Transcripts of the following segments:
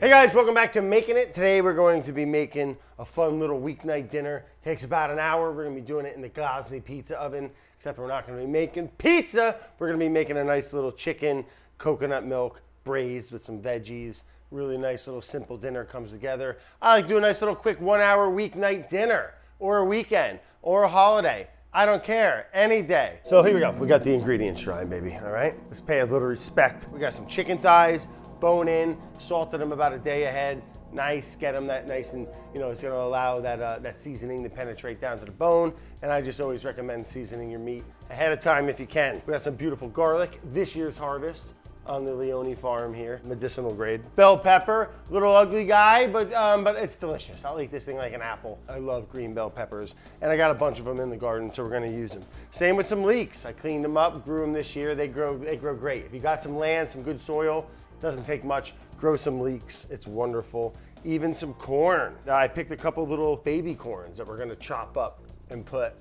Hey guys, welcome back to Making It. Today we're going to be making a fun little weeknight dinner. Takes about an hour. We're going to be doing it in the Gagnon pizza oven, except we're not going to be making pizza. We're going to be making a nice little chicken, coconut milk, braised with some veggies. Really nice little simple dinner comes together. I like to do a nice little quick 1 hour weeknight dinner, or a weekend, or a holiday. I don't care, any day. So here we go. We got the ingredients shrine, baby, all right? Let's pay a little respect. We got some chicken thighs, bone in, salted them about a day ahead. Nice, get them that nice, and it's gonna allow that seasoning to penetrate down to the bone. And I just always recommend seasoning your meat ahead of time if you can. We got some beautiful garlic, this year's harvest on the Leone farm here, medicinal grade. Bell pepper, little ugly guy, but it's delicious. I'll eat this thing like an apple. I love green bell peppers, and I got a bunch of them in the garden, so we're gonna use them. Same with some leeks. I cleaned them up, grew them this year. They grow great. If you got some land, some good soil, doesn't take much, grow some leeks. It's wonderful. Even some corn. I picked a couple little baby corns that we're gonna chop up and put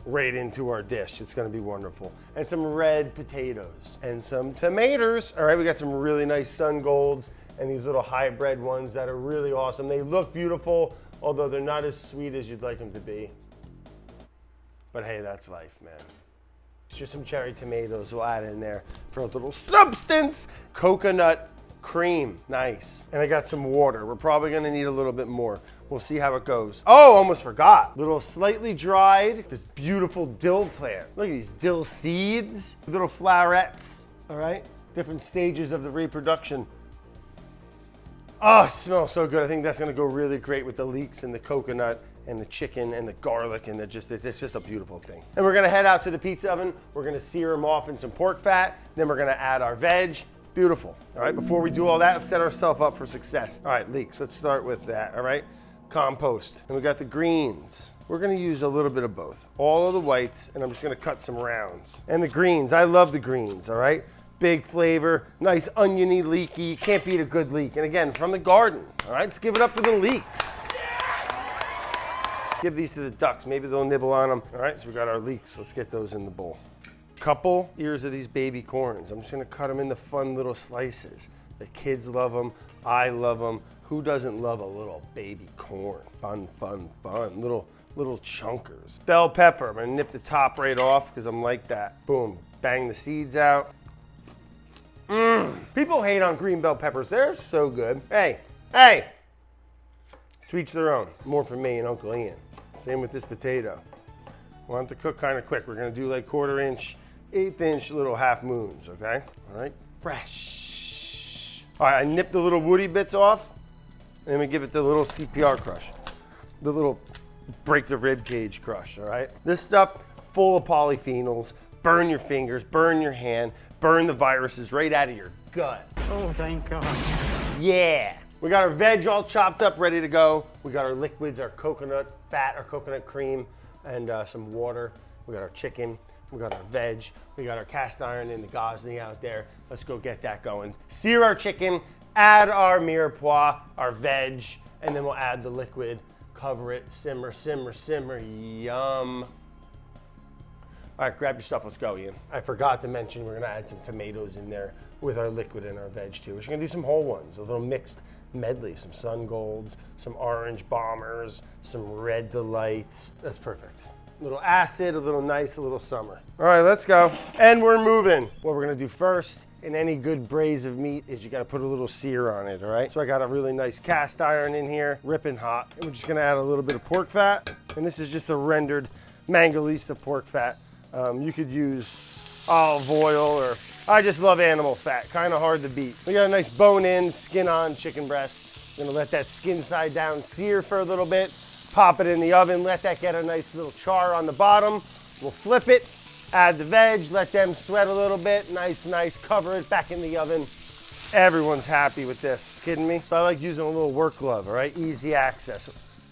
right into our dish. It's gonna be wonderful. And some red potatoes and some tomatoes. All right, we got some really nice sungolds and these little hybrid ones that are really awesome. They look beautiful, although they're not as sweet as you'd like them to be. But hey, that's life, man. Just some cherry tomatoes we'll add in there for a little substance. Coconut cream, nice. And I got some water. We're probably gonna need a little bit more. We'll see how it goes. Oh, almost forgot. Little slightly dried, this beautiful dill plant. Look at these dill seeds, little flowerets, all right? Different stages of the reproduction. Oh, it smells so good. I think that's gonna go really great with the leeks and the coconut and the chicken and the garlic, and it's just a beautiful thing. And we're gonna head out to the pizza oven. We're gonna sear them off in some pork fat. Then we're gonna add our veg. Beautiful, all right? Before we do all that, let's set ourselves up for success. All right, leeks, let's start with that, all right? Compost, and we got the greens. We're gonna use a little bit of both. All of the whites, and I'm just gonna cut some rounds. And the greens, I love the greens, all right? Big flavor, nice oniony, leaky. You can't beat a good leek. And again, from the garden, all right? Let's give it up for the leeks. Give these to the ducks, maybe they'll nibble on them. All right, so we got our leeks. Let's get those in the bowl. Couple ears of these baby corns. I'm just gonna cut them into fun little slices. The kids love them, I love them. Who doesn't love a little baby corn? Fun, fun, fun, little chunkers. Bell pepper, I'm gonna nip the top right off because I'm like that. Boom, bang the seeds out. People hate on green bell peppers, they're so good. Hey, to each their own. More for me and Uncle Ian. Same with this potato. Want it to cook kind of quick. We're gonna do like 1/4 inch, 1/8 inch little half moons, okay? All right, fresh. All right, I nipped the little woody bits off, and then we give it the little CPR crush, the little break the rib cage crush, all right? This stuff full of polyphenols, burn your fingers, burn your hand, burn the viruses right out of your gut. Oh, thank God. Yeah. We got our veg all chopped up, ready to go. We got our liquids, our coconut fat, our coconut cream, and some water. We got our chicken, we got our veg, we got our cast iron and the Gagnon out there. Let's go get that going. Sear our chicken, add our mirepoix, our veg, and then we'll add the liquid, cover it, simmer, simmer, simmer, yum. All right, grab your stuff, let's go, Ian. I forgot to mention we're gonna add some tomatoes in there with our liquid and our veg too. We're just gonna do some whole ones, a little mixed medley, some sungolds, some orange bombers, some red delights. That's perfect. A little acid, a little nice, a little summer. All right, let's go. And we're moving. What we're gonna do first in any good braise of meat is you gotta put a little sear on it, all right? So I got a really nice cast iron in here, ripping hot. And we're just gonna add a little bit of pork fat. And this is just a rendered Mangalista pork fat. You could use olive oil, or I just love animal fat, kind of hard to beat. We got a nice bone in, skin on chicken breast. Gonna let that skin side down sear for a little bit, pop it in the oven, let that get a nice little char on the bottom. We'll flip it, add the veg, let them sweat a little bit, nice, cover it back in the oven. Everyone's happy with this. Kidding me? So I like using a little work glove, all right? Easy access.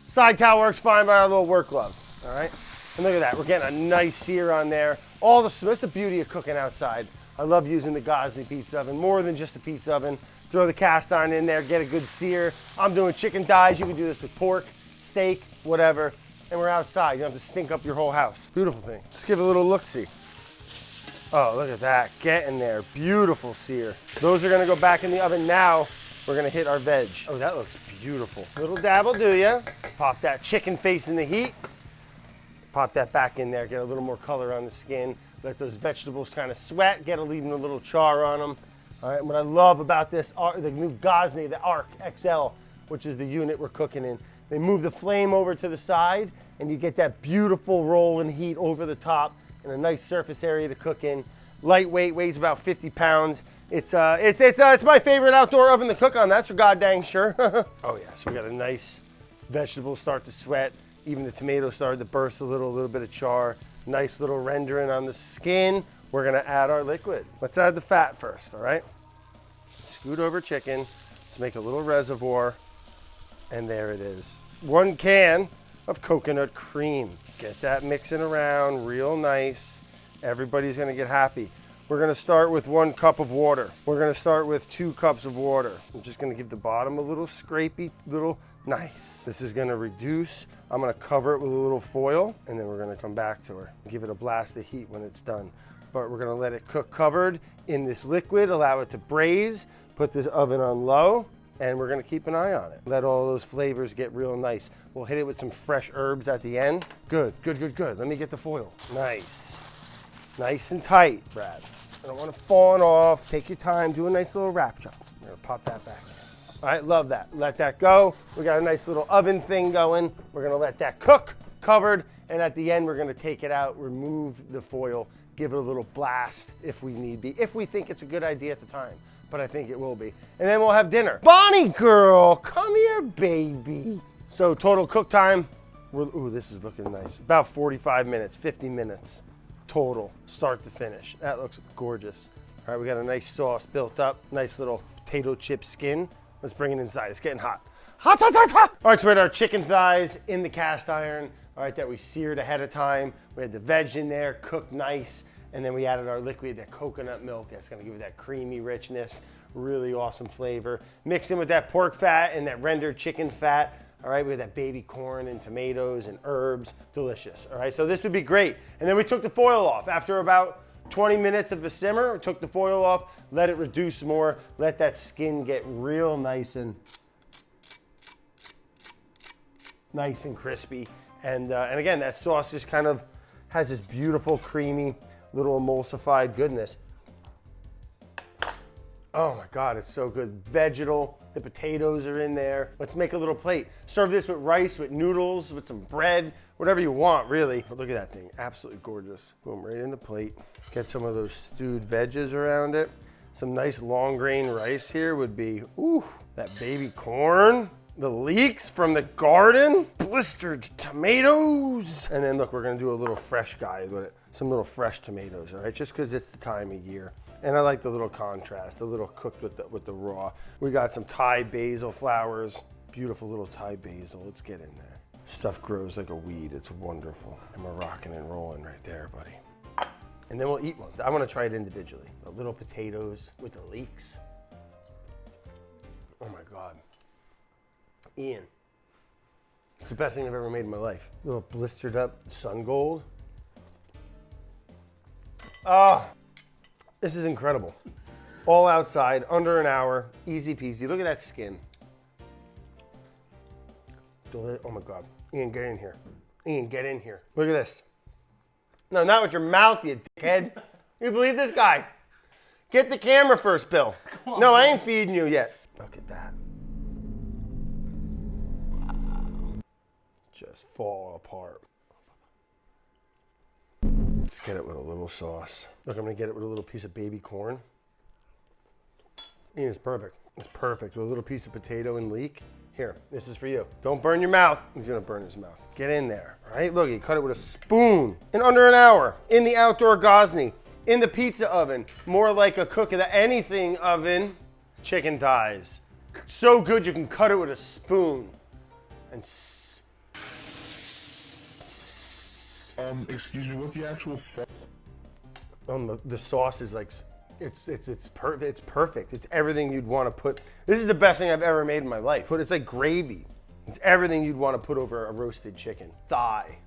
Side towel works fine, but a little work glove, all right? And look at that, we're getting a nice sear on there. That's the beauty of cooking outside. I love using the Gagnon pizza oven, more than just a pizza oven. Throw the cast iron in there, get a good sear. I'm doing chicken thighs, you can do this with pork, steak, whatever. And we're outside, you don't have to stink up your whole house. Beautiful thing. Just give it a little look-see. Oh, look at that, get in there, beautiful sear. Those are gonna go back in the oven now we're gonna hit our veg. Oh, that looks beautiful. Little dab will do ya. Pop that chicken face in the heat. Pop that back in there, get a little more color on the skin. Let those vegetables kind of sweat, get even a little char on them. All right, what I love about this, the new Gagnon, the Arc XL, which is the unit we're cooking in. They move the flame over to the side, and you get that beautiful roll and heat over the top and a nice surface area to cook in. Lightweight, weighs about 50 pounds. It's my favorite outdoor oven to cook on, that's for god dang sure. Oh yeah, so we got a nice vegetables start to sweat. Even the tomatoes started to burst a little bit of char. Nice little rendering on the skin. We're gonna add our liquid. Let's add the fat first, all right? Scoot over chicken. Let's make a little reservoir. And there it is. 1 can of coconut cream. Get that mixing around real nice. Everybody's gonna get happy. We're gonna start with 1 cup of water. We're gonna start with 2 cups of water. I'm just gonna give the bottom a little scrapey, nice. This is gonna reduce. I'm gonna cover it with a little foil, and then we're gonna come back to her. Give it a blast of heat when it's done. But we're gonna let it cook covered in this liquid, allow it to braise, put this oven on low, and we're gonna keep an eye on it. Let all those flavors get real nice. We'll hit it with some fresh herbs at the end. Good. Let me get the foil. Nice. Nice and tight, Brad. I don't want it falling off. Take your time, do a nice little wrap job. I'm gonna pop that back in. All right, love that. Let that go. We got a nice little oven thing going. We're gonna let that cook, covered, and at the end, we're gonna take it out, remove the foil, give it a little blast if we need be, if we think it's a good idea at the time, but I think it will be. And then we'll have dinner. Bonnie girl, come here, baby. So total cook time, ooh, this is looking nice. About 45 minutes, 50 minutes total, start to finish. That looks gorgeous. All right, we got a nice sauce built up, nice little potato chip skin. Let's bring it inside, it's getting hot. Hot. All right, so we had our chicken thighs in the cast iron, all right, that we seared ahead of time. We had the veg in there, cooked nice, and then we added our liquid, that coconut milk. That's gonna give it that creamy richness, really awesome flavor. Mixed in with that pork fat and that rendered chicken fat. All right, we had that baby corn and tomatoes and herbs, delicious. All right, so this would be great. And then we took the foil off. After about 20 minutes of a simmer, we took the foil off, let it reduce more, let that skin get real nice and crispy. And again, that sauce just kind of has this beautiful, creamy, little emulsified goodness. Oh my God, it's so good. Vegetal, the potatoes are in there. Let's make a little plate. Serve this with rice, with noodles, with some bread, whatever you want, really. Look at that thing, absolutely gorgeous. Boom, right in the plate. Get some of those stewed veggies around it. Some nice long grain rice here would be, ooh, that baby corn. The leeks from the garden, blistered tomatoes. And then look, we're gonna do a little fresh guy with it. Some little fresh tomatoes, all right? Just because it's the time of year. And I like the little contrast, the little cooked with the raw. We got some Thai basil flowers, beautiful little Thai basil. Let's get in there. Stuff grows like a weed, it's wonderful. And we're rocking and rolling right there, buddy. And then we'll eat one. I wanna try it individually. The little potatoes with the leeks. Oh my God. Ian, it's the best thing I've ever made in my life. A little blistered up sungold. Ah, this is incredible. All outside, under an hour, easy peasy. Look at that skin. Oh my God. Ian, get in here. Ian, get in here. Look at this. No, not with your mouth, you dickhead. You believe this guy? Get the camera first, Bill. No, I ain't feeding you yet. Look at that. Just fall apart. Let's get it with a little sauce. Look, I'm gonna get it with a little piece of baby corn. It's perfect. It's perfect with a little piece of potato and leek. Here, this is for you. Don't burn your mouth. He's gonna burn his mouth. Get in there, all right? Look, he cut it with a spoon in under an hour in the outdoor Gagnon, in the pizza oven, more like a cook of the anything oven. Chicken thighs. So good you can cut it with a spoon. And excuse me, what's the actual the sauce is like, it's perfect. It's everything you'd want to put. This is the best thing I've ever made in my life. But it's like gravy. It's everything you'd want to put over a roasted chicken thigh.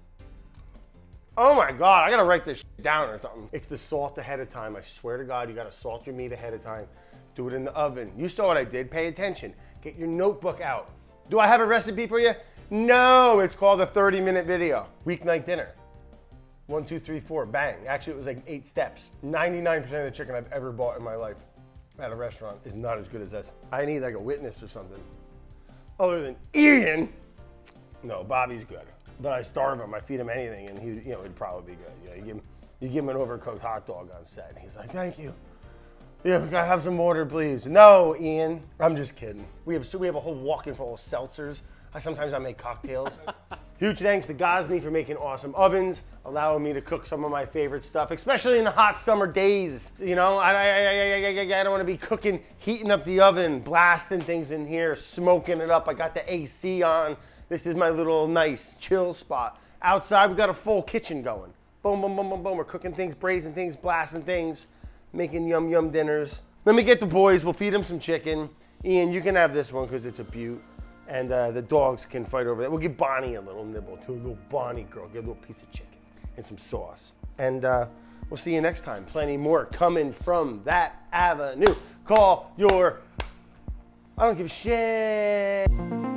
Oh my God, I gotta write this shit down or something. It's the salt ahead of time. I swear to God, you gotta salt your meat ahead of time. Do it in the oven. You saw what I did, pay attention. Get your notebook out. Do I have a recipe for you? No, it's called a 30-minute video. Weeknight dinner. 1, 2, 3, 4, bang. Actually, it was like 8 steps. 99% of the chicken I've ever bought in my life at a restaurant is not as good as this. I need like a witness or something. Other than Ian. No, Bobby's good. But I starve him, I feed him anything, and he, you know, he'd probably be good. You know, you give him an overcooked hot dog on set, and he's like, thank you. Yeah, can I have some water, please? No, Ian. I'm just kidding. We have a whole walk-in full of seltzers. Sometimes I make cocktails. Huge thanks to Gagnon for making awesome ovens, allowing me to cook some of my favorite stuff, especially in the hot summer days. You know, I don't want to be cooking, heating up the oven, blasting things in here, smoking it up. I got the AC on. This is my little nice chill spot. Outside, we got a full kitchen going. Boom, boom, boom, boom, boom. We're cooking things, braising things, blasting things, making yum, yum dinners. Let me get the boys. We'll feed them some chicken. Ian, you can have this one because it's a beaut. And the dogs can fight over that. We'll give Bonnie a little nibble too. A little Bonnie girl. Get a little piece of chicken and some sauce. And we'll see you next time. Plenty more coming from that avenue. Call your... I don't give a shit.